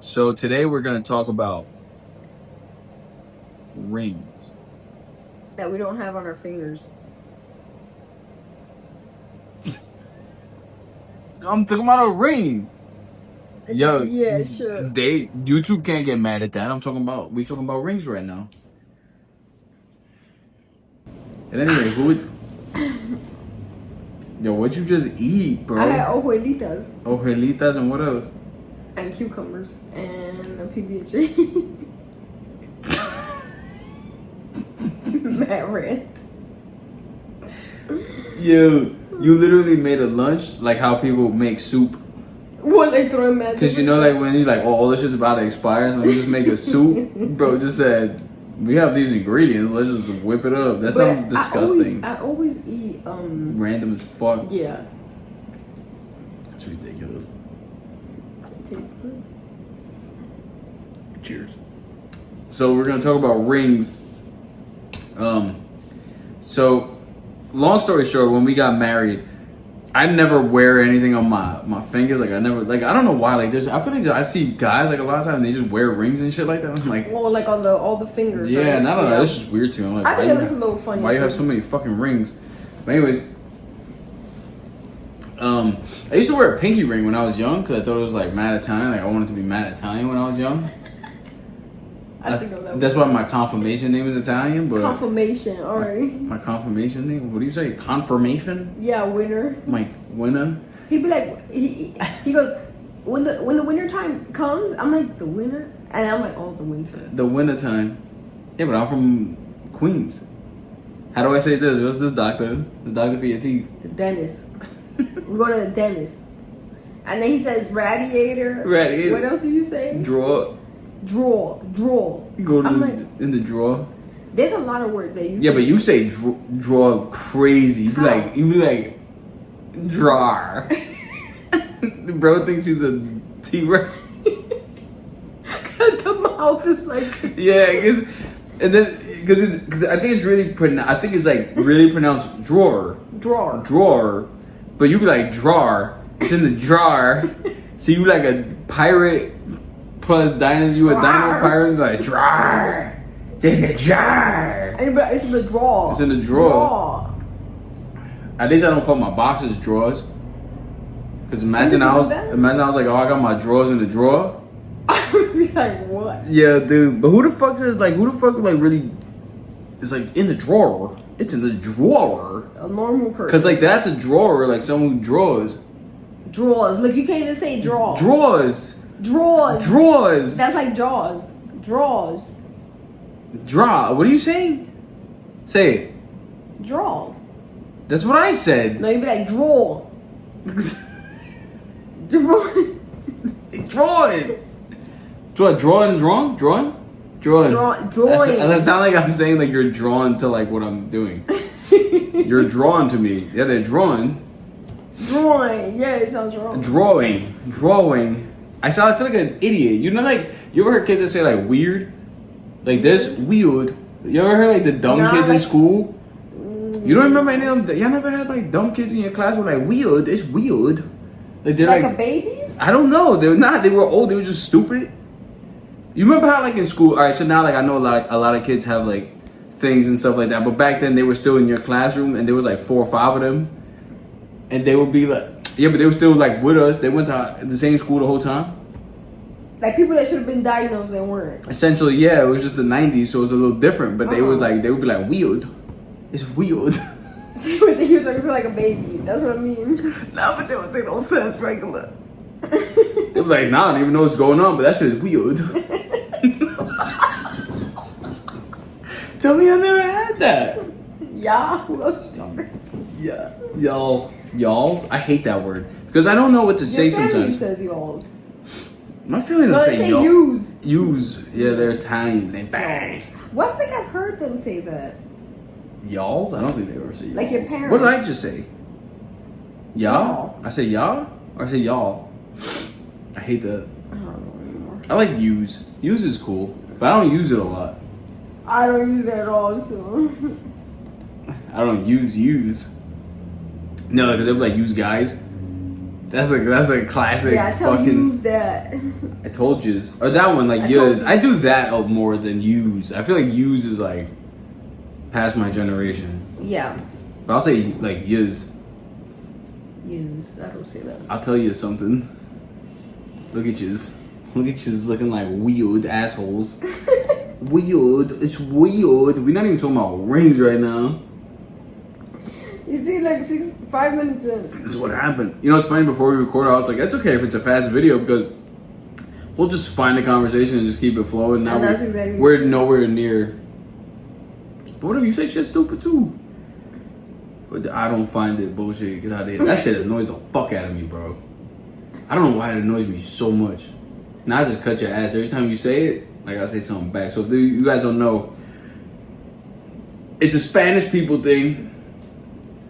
So today we're gonna talk about rings. That we don't have on our fingers. I'm talking about a ring. Yo, Yeah, sure. YouTube can't get mad at that. We talking about rings right now. And anyway, Yo, what'd you just eat, bro? I had hojuelitas. Hojuelitas and what else? And cucumbers and a PB&J. Mad rant. Yo, you literally made a lunch like how people make soup. What, like throwing mad? Because you know, like when you're like, oh, all this shit's about to expire, so let me just make a soup. Bro just said, we have these ingredients, let's just whip it up. That sounds disgusting. I always eat random as fuck. Yeah. That's ridiculous. It tastes good. Cheers. So we're gonna talk about rings. So long story short, when we got married, I never wear anything on my fingers. Like I don't know why. Like I feel like I see guys like a lot of times and they just wear rings and shit like that. I'm like, well, like on all the fingers. yeah, right? and I don't know. It's just weird to me. I'm like, I think it looks a little funny. Why you have so many fucking rings? But anyways, I used to wear a pinky ring when I was young because I thought it was like mad Italian. Like I wanted to be mad Italian when I was young. That's why my confirmation name is Italian. But confirmation, all right. My confirmation name. What do you say? Confirmation? Yeah, winter. My winner. He'd be like, he goes, when the winter time comes, I'm like, the winter, and I'm like, oh, the winter. The winter time. Yeah, but I'm from Queens. How do I say this? What's the doctor? The doctor for your teeth. The dentist. We go to the dentist, and then he says radiator. Radiator. What else did you say? Drawer. Drawer. You go to in the drawer. There's a lot of words that you say. Yeah, but you say drawer crazy. You be like drawer. The bro thinks he's a T-Rex. Cause the mouth is like. Yeah, because I think it's really I think it's like really pronounced drawer. Drawer, but you be like drawer. It's in the drawer. So you like a pirate plus dino. You a dino pirate. You like drawer. It's in the jar. It's in the drawer. It's in the drawer. At least I don't call my boxes drawers. Cause imagine I was like, oh, I got my drawers in the drawer. I would be like, what? Yeah, dude. But who the fuck really is like in the drawer? It's in the drawer. A normal person. Cause like that's a drawer, like someone who draws. Drawers. Look, you can't even say draw. Drawers. That's like jaws. Draws. Draw. What are you saying? Say it. Draw. That's what I said. No, you'd be like draw. Drawing. Drawing is wrong? Drawing? Drawing. That sounds like I'm saying like you're drawn to like what I'm doing. You're drawn to me. Yeah, they're drawing. Drawing. Yeah, it sounds wrong. Drawing. I feel like an idiot. You know, like you ever heard kids that say like weird? Like this wee-urd. You ever heard like the dumb kids in school? You don't remember any of them? Y'all never had like dumb kids in your class who were like wee-urd? It's weird. Like they're like a baby? I don't know. They were not. They were old. They were just stupid. You remember how like in school? All right. So now like I know a lot of kids have like things and stuff like that. But back then they were still in your classroom and there was like 4 or 5 of them, and they would be like, yeah, but they were still like with us. They went to the same school the whole time. Like people that should have been diagnosed, they weren't. Essentially, yeah. It was just the '90s, so it was a little different. But they would be like weird. It's weird. So you would think you were talking to like a baby. That's what I mean. No, but they would say no sense regular. They were like, nah, I don't even know what's going on, but that shit is weird. Tell me I never had that. Yeah, who else you talking to? Yeah, y'alls. I hate that word because I don't know what to say sometimes. Your family says y'alls. My family doesn't say y'all. Use. Use. Yeah, they're Italian. They bang. Well, I think I've heard them say that. Y'alls? I don't think they ever say y'alls. Like your parents. What did I just say? Y'all? I say y'all? Or I say y'all? I hate that. I don't know anymore. I like use. Use is cool, but I don't use it a lot. I don't use it at all, so. I don't use. No, because they be like use guys. That's a classic. Yeah, I tell fucking. use that. I told yous. Or that one, like I told yous. you. I do that more than use. I feel like use is like past my generation. Yeah. But I'll say like yous. Use. I don't say that. I'll tell you something. Look at yous. Look at yous looking like weird assholes. Weird. It's weird. We're not even talking about rings right now. You see, like 5 minutes in. This is what happened. You know, it's funny. Before we recorded, I was like, "It's okay if it's a fast video because we'll just find the conversation and just keep it flowing." Now And that's exactly we're nowhere near. But whatever, you say shit's stupid too. But I don't find it bullshit. Get out of here. That shit annoys the fuck out of me, bro. I don't know why it annoys me so much. Now I just cut your ass every time you say it. Like I say something back. So if you guys don't know, it's a Spanish people thing.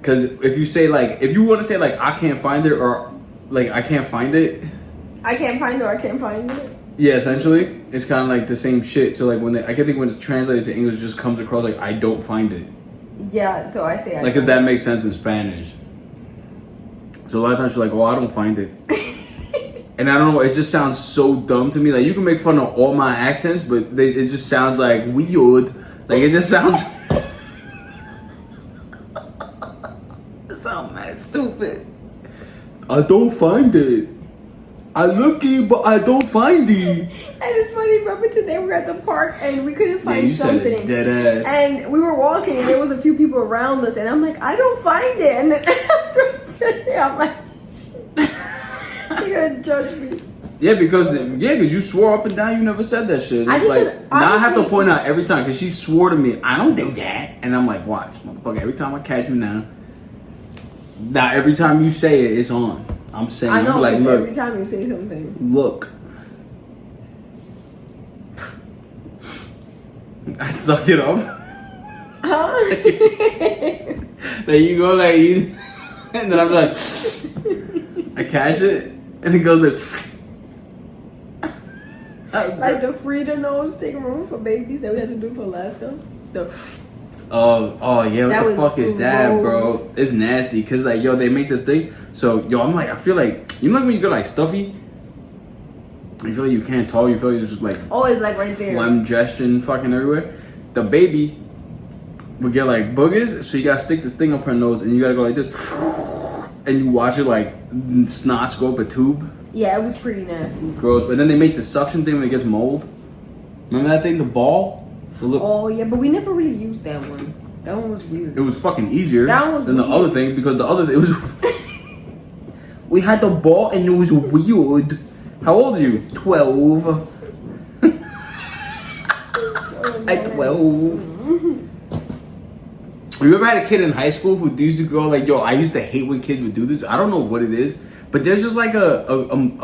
Because if you want to say like I can't find it or like I can't find it, I can't find it or I can't find it. yeah, essentially it's kind of like the same shit. So like I can think when it's translated to English, it just comes across like I don't find it. Yeah, so I say I Like, cause that makes sense in Spanish. So a lot of times you're like, oh, I don't find it. And I don't know, it just sounds so dumb to me. Like, you can make fun of all my accents, but it just sounds like weird. Like, it just sounds... It sounds mad stupid. I don't find it. I look it, but I don't find it. And it's funny, remember today we were at the park and we couldn't find you something. said it dead ass. And we were walking and there was a few people around us and I'm like, I don't find it. And then after today, I'm like, you're gonna judge me. Yeah, because you swore up and down you never said that shit. I It's think like it's now I have to honestly- point out every time because she swore to me, I don't do that, and I'm like, watch, motherfucker. Every time I catch you now, every time you say it, it's on. I'm saying, I know, I'm like, because look, every time you say something. look. I suck it up. Huh? There you go, like, and then I'm like, I catch it, and it goes like. Like the Frida nose thing, remember for babies that we had to do for Alaska? Oh yeah, what That the was fuck is that, gross. bro? It's nasty, cause like they make this thing. So I'm like, I feel like you know like when you get like stuffy, you feel like you can't talk. You feel like you're just like Always like right there. phlegm congestion fucking everywhere. The baby would get like boogers, so you gotta stick this thing up her nose, and you gotta go like this, and you watch it like snots go up a tube. Yeah, it was pretty nasty. Gross. But then they make the suction thing when it gets mold. Remember that thing, the ball? The little, Oh yeah, but we never really used that one. That one was weird. it was fucking easier That was than the weird. other thing because the other it was. We had the ball and it was weird. How old are you? 12. At 12. You ever had a kid in high school who used to go like, yo, I used to hate when kids would do this. I don't know what it is, but there's just like I don't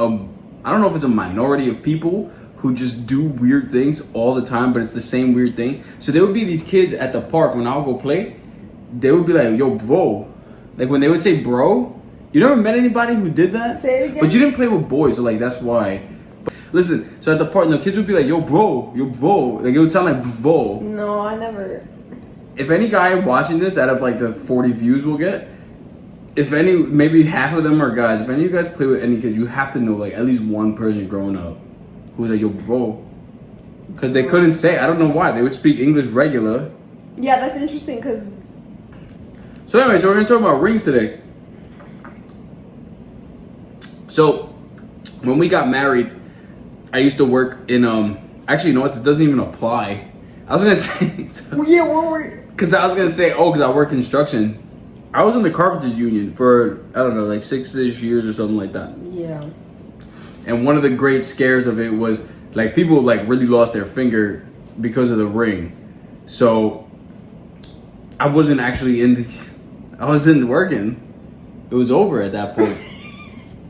know if it's a minority of people who just do weird things all the time, but it's the same weird thing. So there would be these kids at the park when I would go play, they would be like, yo, bro. Like when they would say bro, you never met anybody who did that? Say it again. But you didn't play with boys, so like that's why. Listen, so at the park, the kids would be like, yo, bro. Like it would sound like bro. No, I never. If any guy watching this out of like the 40 views we'll get, if any, maybe half of them are guys. If any of you guys play with any kid, you have to know like at least one person growing up who's like, yo, bro. Because they couldn't say, I don't know why. They would speak English regular. Yeah, that's interesting because. So anyway, so we're going to talk about rings today. So when we got married, I used to work in, actually, you know what? This doesn't even apply. I was going to say, Yeah, what were. because I was going to say, because I work construction. I was in the carpenters union for, I don't know, like 6-ish years or something like that. Yeah. And one of the great scares of it was like people like really lost their finger because of the ring. So I wasn't actually I wasn't working. It was over at that point.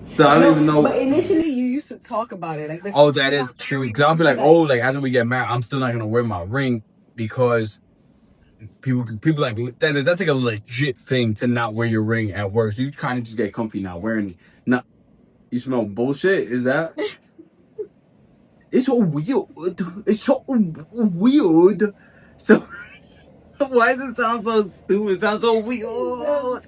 So I don't even know. But initially, you used to talk about it. Like, Oh, that is true. Because I'll be like, oh, like after we get married, I'm still not gonna wear my ring because people like that's like a legit thing to not wear your ring at work. So you kind of just get comfy not wearing it. Not. You smell bullshit? Is that? It's so weird. It's so weird. So why does it sound so stupid? It sounds so weird.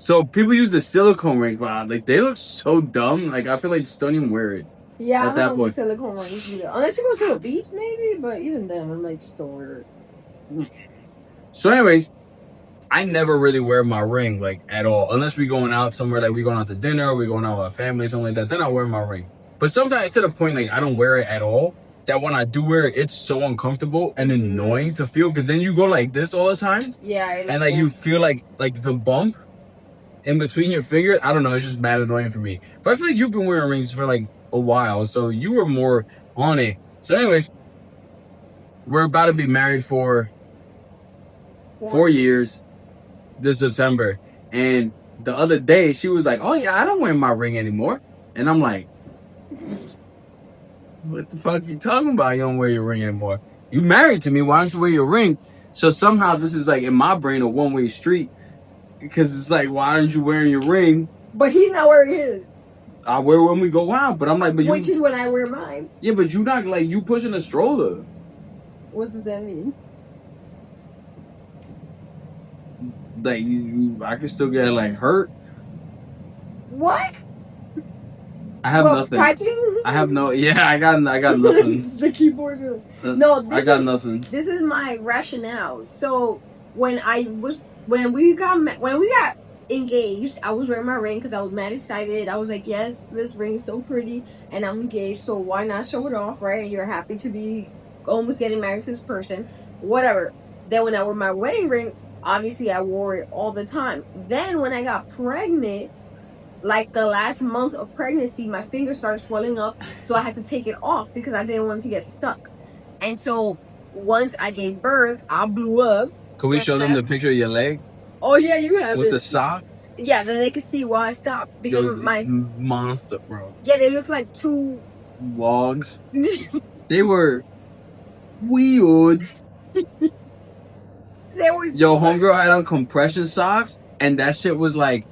So people use the silicone rings. Wow, like they look so dumb. Like I feel like just don't even wear it. Yeah, At I that don't point. use silicone rings either. Unless you go to the beach, maybe. But even then, I'm like, just don't wear it. So, anyways, I never really wear my ring like at all, unless we going out somewhere, like we going out to dinner, or we going out with our family, something like that. Then I wear my ring. But sometimes to the point like I don't wear it at all. That when I do wear it, it's so uncomfortable and annoying to feel because then you go like this all the time. Yeah, And like you feel like the bump in between your fingers. I don't know. It's just mad annoying for me. But I feel like you've been wearing rings for like a while, so you were more on it. So, anyways, we're about to be married for 4 years this September. And the other day, she was like, "Oh yeah, I don't wear my ring anymore." And I'm like, "What the fuck you talking about? You don't wear your ring anymore? You married to me. Why don't you wear your ring?" So somehow this is like in my brain a one-way street. Because it's like, why aren't you wearing your ring? But he's not wearing his. I wear it when we go out, but I'm like, but you. Which is when I wear mine. Yeah, but you not like you pushing a stroller. What does that mean? Like I can still get like hurt. What? I have nothing. Typing? I have no. Yeah, I got nothing. The keyboard's no. I got nothing. This is my rationale. So when we got engaged, I was wearing my ring because I was mad excited. I was like, yes, this ring is so pretty, and I'm engaged, so why not show it off, right? You're happy to be almost getting married to this person, whatever. Then when I wore my wedding ring, obviously I wore it all the time. Then when I got pregnant, like the last month of pregnancy, my finger started swelling up, so I had to take it off because I didn't want it to get stuck. And so once I gave birth, I blew up. Can we show them the picture of your leg? Oh yeah, you have with it. the sock. Yeah, then they can see why I stopped because my monster, bro. Yeah, they look like two logs. They were wee-urd. They were. Yo, homegirl had on compression socks, and that shit was like,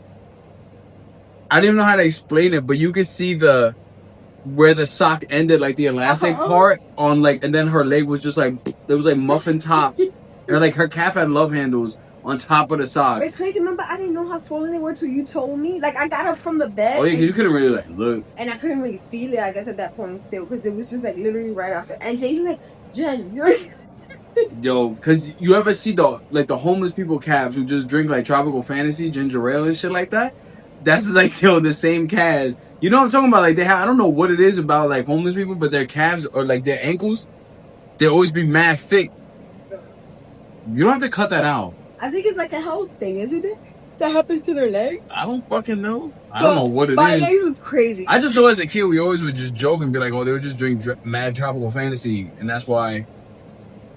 I don't even know how to explain it, but you could see where the sock ended, like the elastic part on like, and then her leg was just like, there was like muffin top, or like her calf had love handles on top of the sock. It's crazy. Remember, I didn't know how swollen they were till you told me. Like, I got up from the bed. Oh yeah, because you couldn't really like look. And I couldn't really feel it, I guess, at that point still, because it was just like literally right after. And James was like, "Jen, you're." Yo, because you ever see the homeless people calves who just drink like tropical fantasy ginger ale and shit like that? That's like, yo, the same calves. You know what I'm talking about? Like they have, I don't know what it is about like homeless people, but their calves or like their ankles, they always be mad thick. You don't have to cut that out. I think it's like a health thing, isn't it? That happens to their legs. I don't fucking know. I don't know what it is. My legs was crazy. I just know as a kid we always would just joke and be like, oh, they would just drink mad tropical fantasy, and that's why.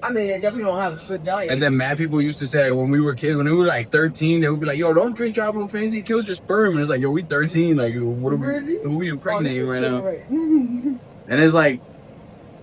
I mean, they definitely don't have a good diet. And then mad people used to say when we were kids, when we were like 13, they would be like, yo, don't drink tropical fantasy, it kills your sperm. And it's like, yo, we 13, like, what are really? Who are we impregnating right now? Right. And it's like,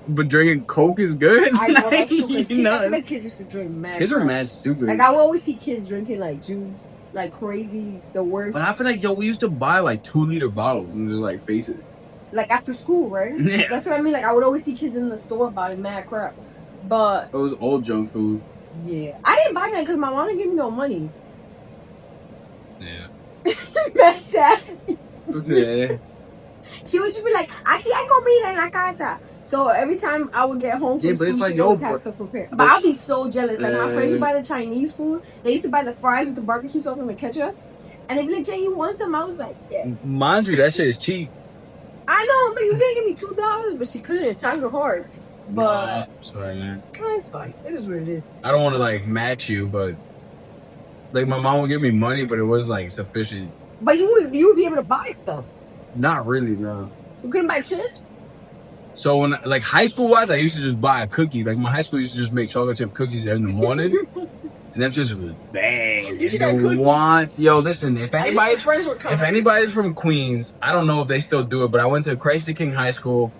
but drinking Coke is good. I know, that's true. I You know? feel like kids used to drink mad. Kids are mad stupid. Like, I would always see kids drinking like juice, like crazy, the worst. But I feel like, yo, we used to buy like 2-liter bottles and just like face it. Like after school, right? Yeah. That's what I mean. Like, I would always see kids in the store buying mad crap. But It was old junk food. yeah, I didn't buy that because my mom didn't give me no money. Yeah. That's sad. Yeah. She would just be like, "Aquí hay comida en la casa." So every time I would get home from but school, it's like, she yo, always had stuff prepared. But I'll be so jealous. Like my friends would buy the Chinese food. They used to buy the fries with the barbecue sauce and the ketchup, and they'd be like, "Jay, you want some?" I was like, "Yeah." Mind you, that shit is cheap. I know, but you can't give me $2, but she couldn't. Times were hard. But sorry, man. it's fine. It is what it is. I don't want to like match you, but like my mom would give me money, but it was like sufficient. But you would be able to buy stuff. Not really, no. You couldn't buy chips. So when like high school wise, I used to just buy a cookie. Like my high school used to just make chocolate chip cookies in the morning, and that just was bang. You should got cookies. Yo, listen, if anybody's from Queens, I don't know if they still do it, but I went to Christ the King High School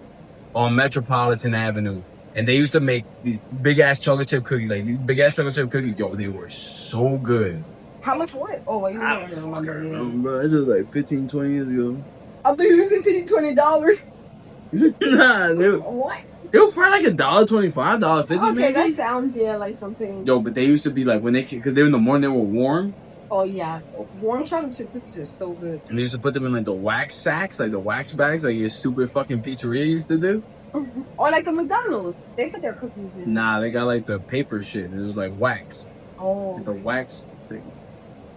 on Metropolitan Avenue, and they used to make these big ass chocolate chip cookies. Like these big ass chocolate chip cookies, yo, they were so good. How much were it? Oh, wait, you I don't don't remember. fucking remember, bro. It was like 15, 20 years ago. I thought you just said $20. Nah, What? they were probably like $1.25, $1.50 Okay, maybe. that sounds like something. Yo, but they used to be like when because they were in the morning, they were warm. Oh yeah, warm chocolate chip cookies are so good. And they used to put them in like the wax sacks, like the wax bags, like your stupid fucking pizzeria used to do. Or like the McDonald's, they put their cookies in. Nah, they got like the paper shit. It was like wax. Oh. Like the wax thing.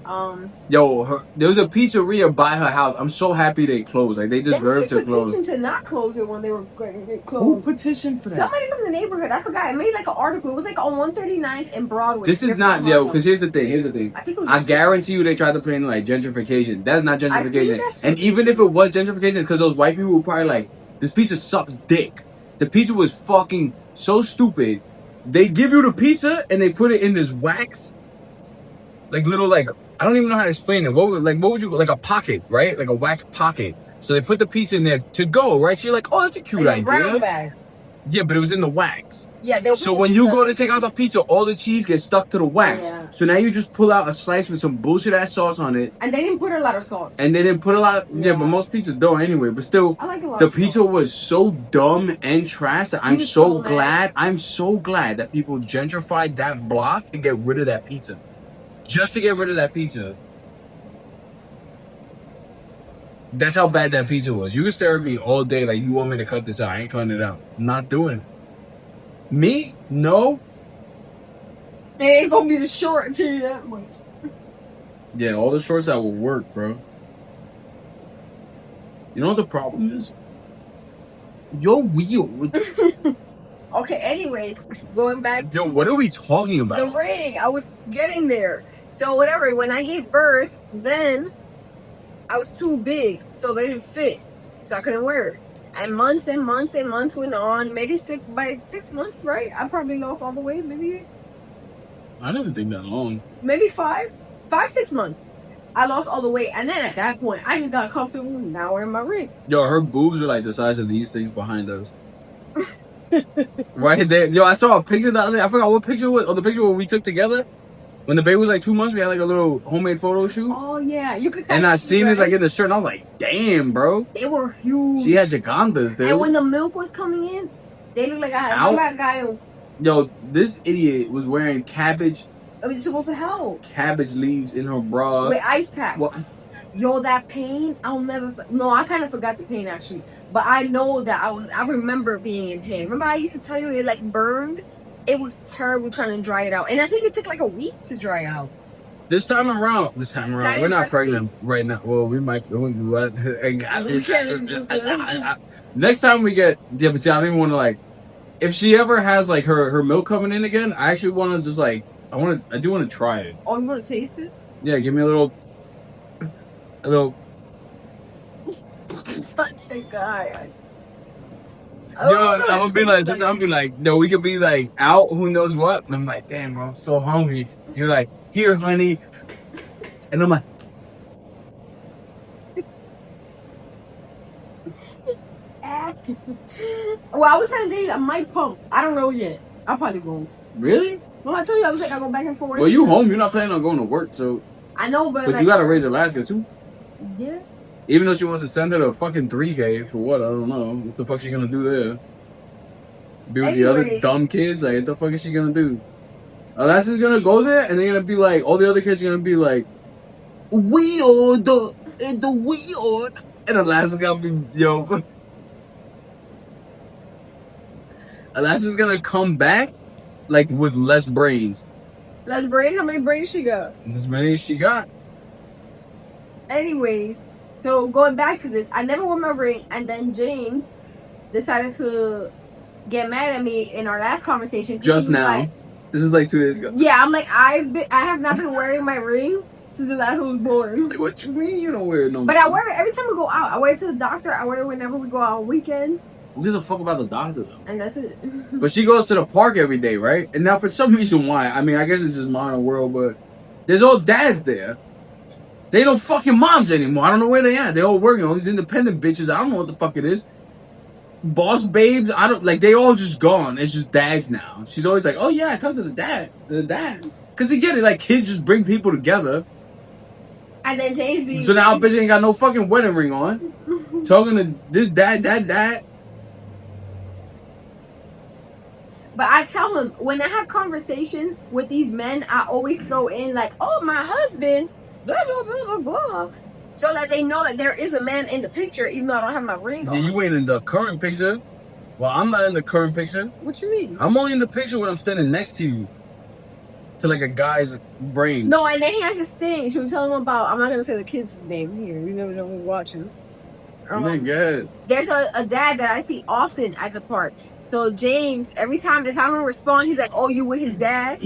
There was a pizzeria by her house. I'm so happy they closed. Like they deserve to close. They petitioned to not close it when they were going to close. Who petitioned for that? Somebody from the neighborhood. I forgot. It made like an article. It was like on 139th and Broadway. This is not because here's the thing. I guarantee you they tried to put in like gentrification. That's not gentrification. And even if it was gentrification, because those white people were probably like, this pizza sucks dick. The pizza was fucking so stupid. They give you the pizza and they put it in this wax, like little like. I don't even know how to explain it. What would you like a pocket, right? Like a wax pocket. So they put the pizza in there to go, right? So you're like, oh, that's a cute idea. Brown bag. Yeah, but it was in the wax. Yeah. So when you go to take out the pizza, all the cheese gets stuck to the wax. Yeah. So now you just pull out a slice with some bullshit ass sauce on it. And they didn't put a lot of sauce. Yeah, but most pizzas don't anyway. But still, I like a lot the of pizza sauce. Was so dumb and trash that I'm so glad that people gentrified that block to get rid of that pizza. Just to get rid of that pizza. That's how bad that pizza was. You can stare at me all day like you want me to cut this out. I ain't cutting it out. I'm not doing it. Me? No. It ain't gonna be the short, I'll tell you that much. Yeah, all the shorts that will work, bro. You know what the problem is? You're weird. Okay, anyways, going back to... Yo, what are we talking about? The ring. I was getting there. So whatever, when I gave birth, then... I was too big, so they didn't fit, so I couldn't wear it. And months went on. Maybe 6 months, right? I probably lost all the weight. Maybe I didn't think that long. Maybe 6 months. I lost all the weight, and then at that point, I just got comfortable. Now we're in my ring. Yo, her boobs are like the size of these things behind us. Right there. Yo, I saw a picture the other day. I forgot what picture it was. Or the picture we took together. When the baby was like 2 months, we had like a little homemade photo shoot. Oh yeah, you could. And I seen it like in the shirt, and I was like, "Damn, bro." They were huge. She had gigantas, dude. And when the milk was coming in, they looked like I had that guy. Yo, this idiot was wearing cabbage. I mean, it's supposed to help. Cabbage leaves in her bra with ice packs. What? Yo, that pain, I'll never. No, I kind of forgot the pain actually, but I know that I remember being in pain. Remember, I used to tell you it like burned. It was terrible trying to dry it out, and I think it took like a week to dry out. This time around, we're not pregnant right now. Well, we might. Next time we get, yeah, but see, I don't even want to like. If she ever has like her milk coming in again, I actually want to just like, I do want to try it. Oh, you want to taste it? Yeah, give me a little. Such a guy. Yo, I'm gonna be like this. I'm gonna be like, no, we could be like out, who knows what. And I'm like, damn, bro, I'm so hungry. You're like, here, honey, and I'm like, well, I was saying that I might pump. I don't know yet. I probably won't. Really? Well, I told you I was like I go back and forth. Well, you home? You're not planning on going to work, so. I know, but like, you gotta raise Alaska too. Yeah. Even though she wants to send her to fucking 3K for what? I don't know. What the fuck she gonna do there? Be with the other dumb kids? Like, what the fuck is she gonna do? Alaska's gonna go there, and they're gonna be like, all the other kids are gonna be like, wee-urd, the wee-urd. And Alaska's gonna be, yo. Alaska's gonna come back, like, with less brains. Less brains? How many brains she got? As many as she got. Anyways. So going back to this, I never wore my ring, and then James decided to get mad at me in our last conversation. Just now, like, this is like 2 days ago. Yeah, I'm like I have not been wearing my ring since the last one was born. Like, what you mean you don't wear it no more? But I wear it every time we go out. I wear it to the doctor. I wear it whenever we go out on weekends. Who gives a fuck about the doctor though? And that's it. But she goes to the park every day, right? And now for some reason why? I mean, I guess it's just modern world, but there's all dads there. They don't fucking moms anymore. I don't know where they at. They all working. All these independent bitches. I don't know what the fuck it is. Boss babes. I don't like. They all just gone. It's just dads now. She's always like, oh yeah, I talked to the dad. Cause you get it. Like kids just bring people together. And then James be. So now bitch ain't got no fucking wedding ring on. Talking to this dad. But I tell him when I have conversations with these men, I always throw in like, oh my husband. blah blah blah blah blah, so that they know that there is a man in the picture, even though I don't have my ring on. Yeah, you ain't in the current picture. Well, I'm not in the current picture. What you mean? I'm only in the picture when I'm standing next to you. To like a guy's brain. No, and then he has this thing. She was telling him about. I'm not gonna say the kid's name here. You never know who's watching. Good. There's a dad that I see often at the park. So James, every time if I don't respond, he's like, "Oh, you with his dad?"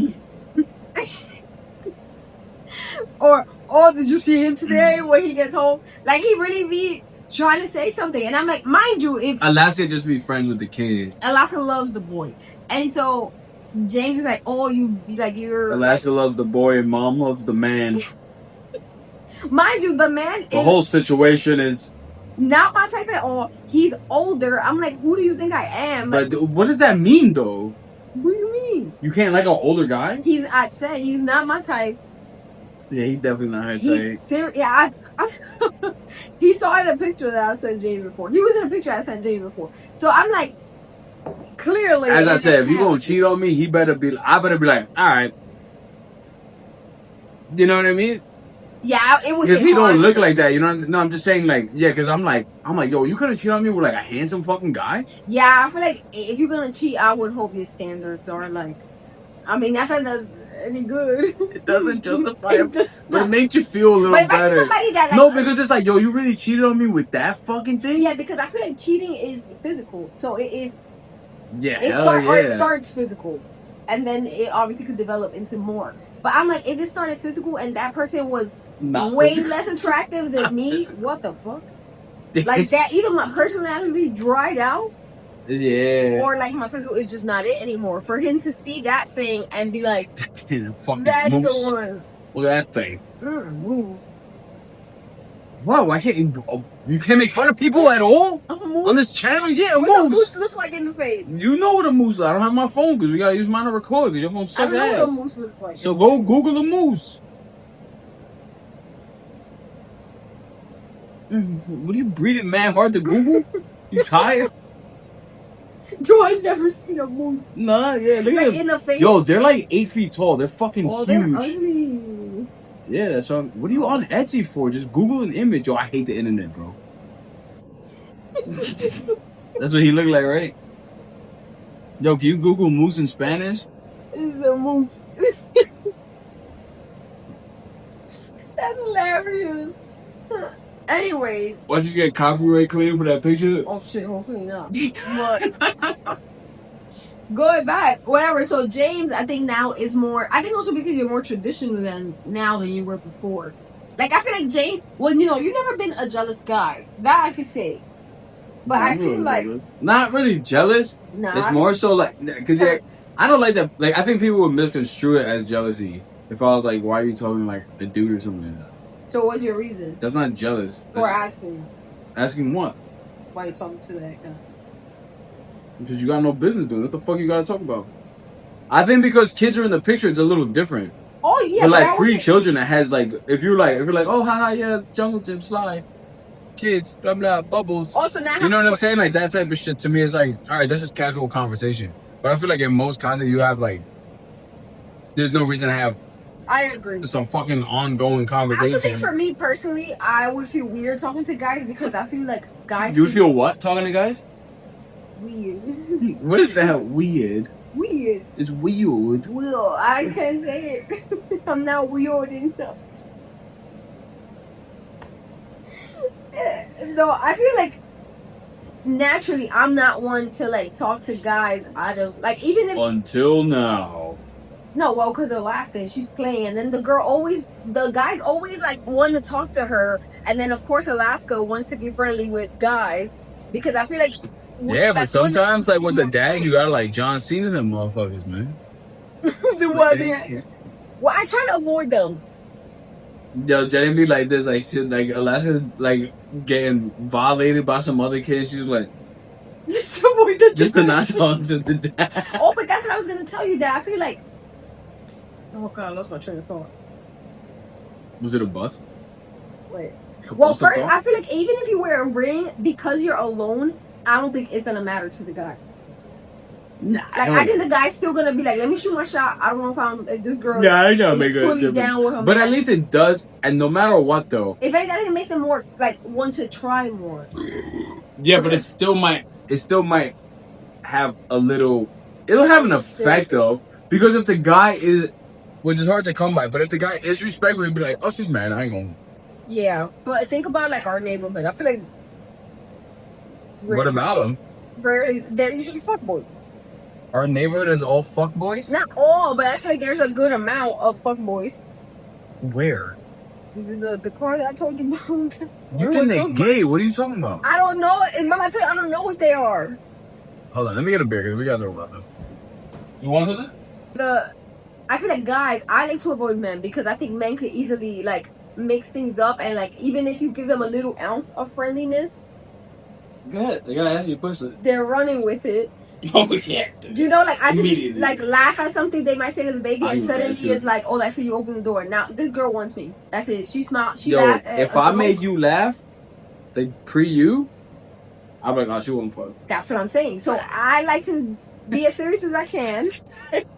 Or, "Oh, did you see him today when he gets home?" Like he really be trying to say something, and I'm like, mind you, if Alaska just be friends with the kid. Alaska loves the boy, and so James is like, "Oh, you're." Alaska loves the boy and mom loves the man. Mind you, the man The whole situation is. not my type at all. He's older. I'm like, who do you think I am? Like, But what does that mean though? what do you mean? You can't like an older guy? I'd say he's not my type. Yeah, he definitely not her type. He's serious. Yeah, he saw in a picture that I sent James before. He was in a picture I sent James before. So I'm like, clearly. As I said, if you gonna cheat on me, I better be like, all right. You know what I mean? Yeah, it was. Because he don't look like that. You know? No, I'm just saying like, yeah. Because I'm like, yo, you couldn't cheat on me with like a handsome fucking guy. Yeah, I feel like if you're gonna cheat, I would hope your standards are like. I mean, not that that's any good. It doesn't justify it, but it makes you feel a little but if I see better. somebody that, like, no, because it's like, yo, you really cheated on me with that fucking thing? Yeah, because I feel like cheating is physical. So it is. Yeah, Or it starts physical, and then it obviously could develop into more. But I'm like, if it started physical and that person was Not way physical. less attractive than me, what the fuck? Like It's- that, either my personality dried out, Yeah. or like my physical is just not it anymore. For him to see that thing and be like, Fucking that's moose. the one. Look at that thing. Moose. Wow, why can't you can't make fun of people at all I'm a moose. on this channel? Yeah, a What's a moose. moose look like in the face? You know what a moose is. I don't have my phone because we gotta use mine to record because your phone I sucks don't know ass. what a moose looks like. So go Google a moose. What are you breathing mad hard to Google? You tired? Do I never seen a moose? Nah, yeah, look Like at in the face? Yo, they're like 8 feet tall. They're fucking Oh, they're huge. ugly. Yeah, that's what what are you on Etsy for? Just Google an image. Yo, I hate the internet, bro. That's what he looked like, right? Yo, can you Google moose in Spanish? This is a moose. That's hilarious. Anyways. Why'd you get copyright claim for that picture? Oh shit, hopefully not. But going back, whatever. So James, I think now is more. I think also because you're more traditional than you were before. Like I feel like James. Well, you've never been a jealous guy. That I could say. But I feel like not really jealous. Nah, It's more so like because I don't like that. Like I think people would misconstrue it as jealousy. If I was like, "Why are you talking like a dude or something like that?" So what's your reason That's not jealous. for asking? Asking what? Why you talking to that guy? Because you got no business doing. What the fuck you gotta talk about? I think because kids are in the picture, it's a little different. Oh yeah, but like I wasn't- pre-children, that has like if you're like oh haha yeah jungle gym slide, kids blah blah bubbles. Also now You know what I'm saying? Like that type of shit to me is like, all right, this is casual conversation. But I feel like in most content you have like, there's no reason to have I agree. some fucking ongoing I conversation. think for me personally, I would feel weird talking to guys because I feel like guys. You feel what talking to guys? weird. What is that weird? Weird. It's weird. Will I can't say it. I'm not weird enough. No, I feel like naturally I'm not one to like talk to guys out of like even if Until now. no, well, because Alaska, she's playing, and then the guys always like want to talk to her, and then of course Alaska wants to be friendly with guys because I feel like Yeah, but like, sometimes like with the dad, you gotta like John Cena them motherfuckers, man. the one, well, I try to avoid them. Yo, Jenny be like this, like shit, like Alaska, like getting violated by some other kid. She's like, Just avoid the just to not talk to the dad. Oh, but that's what I was gonna tell you. That I feel like. Oh god, I lost my train of thought. Was it a bus? Wait. A Well, bus or first, car? I feel like even if you wear a ring because you're alone, I don't think it's gonna matter to the guy. Nah, Like I think the guy's still gonna be like, let me shoot my shot. I don't know if this girl Yeah, I gotta is make a fully difference. down with her. But man. at least it does, and no matter what though. If anything, it makes them more like want to try more. Yeah, but it still might have a little. It'll have an effect though, because if the guy is, Which is hard to come by, but if the guy is respectful, he'd be like, "Oh, she's mad. I ain't gonna." Yeah, but think about like our neighborhood. I feel like What about him? they're usually fuckboys. Our neighborhood is all fuck boys. Not all, but I feel like there's a good amount of fuckboys. Where? The car that I told you about. You think they gay? What are you talking about? I don't know. And Mama, I tell you, I don't know if they are. Hold on, let me get a beer because we gotta know about them. You want something? I feel like guys, I like to avoid men because I think men could easily like mix things up and like even if you give them a little ounce of friendliness, go ahead. They gotta ask you a question. they're running with it. Oh yeah. You know, like I just Immediately. like laugh at something they might say to the baby, I and do that suddenly too. it's like, oh, I see you open the door. Now this girl wants me. That's it. She smiled. She Yo, laughed. if I made you laugh, like pre you, I'm like, oh, she won't fuck. That's what I'm saying. So I like to be as serious as I can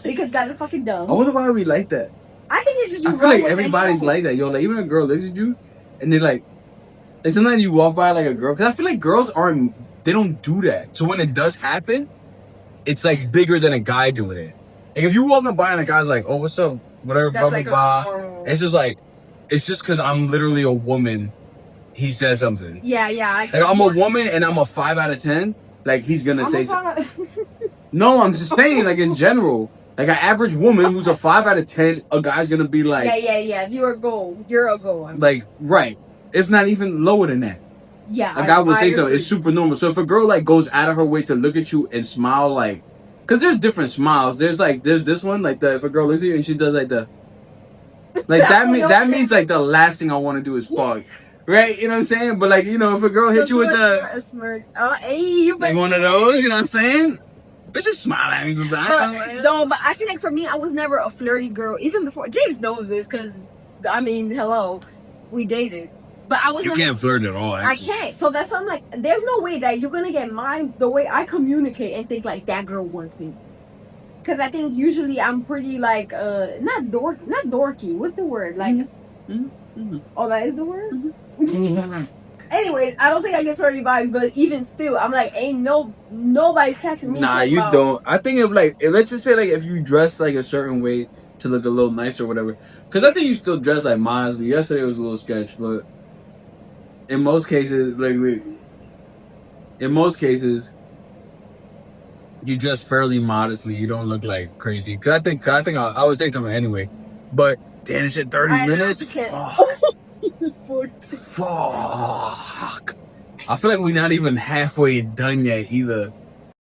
because guys are fucking dumb. I wonder why we like that. I think it's just you I feel run like with everybody's it. like that, yo. Like even a girl looks at you, and they're like sometimes you walk by like a girl, because I feel like girls aren't. They don't do that. So when it does happen, it's like bigger than a guy doing it. Like if you walking by and a guy's like, "Oh, what's up?" Whatever, blah That's blah like blah. It's just like, it's just because I'm literally a woman. He says something. yeah. Like I'm a woman and I'm a 5 out of 10. Like he's gonna say something. something. No, I'm just saying, like in general, like an average woman who's a 5 out of 10, a guy's gonna be like, yeah. You're a goal. You're a goal. like right, if not even lower than that. Yeah. A guy would say so. agree. It's super normal. So if a girl like goes out of her way to look at you and smile, like, cause there's different smiles. There's this one, like if a girl looks at you and she does like like that means like the last thing I want to do is fuck, right? You know what I'm saying? But like if a girl hit you with a smirk. Oh, hey, you like one of those, you know what I'm saying? Bitches smile at me sometimes. But I feel like for me, I was never a flirty girl. Even before James knows this, cause I mean, hello, we dated. But I was. You can't flirt at all. Actually. I can't. So that's why I'm like, there's no way that you're gonna get the way I communicate and think like that girl wants me. Cause I think usually I'm pretty like not dorky. What's the word? Like oh, that is the word? Anyways, I don't think I get flirty vibes, but even still, I'm like, nobody's catching me. Nah, you don't. I think if let's just say like if you dress like a certain way to look a little nice or whatever, because I think you still dress like modestly. Yesterday was a little sketch, but in most cases, you dress fairly modestly. You don't look like crazy. Cause I think I was saying something anyway, but damn, this shit 30 minutes. Fuck. I feel like we're not even halfway done yet either.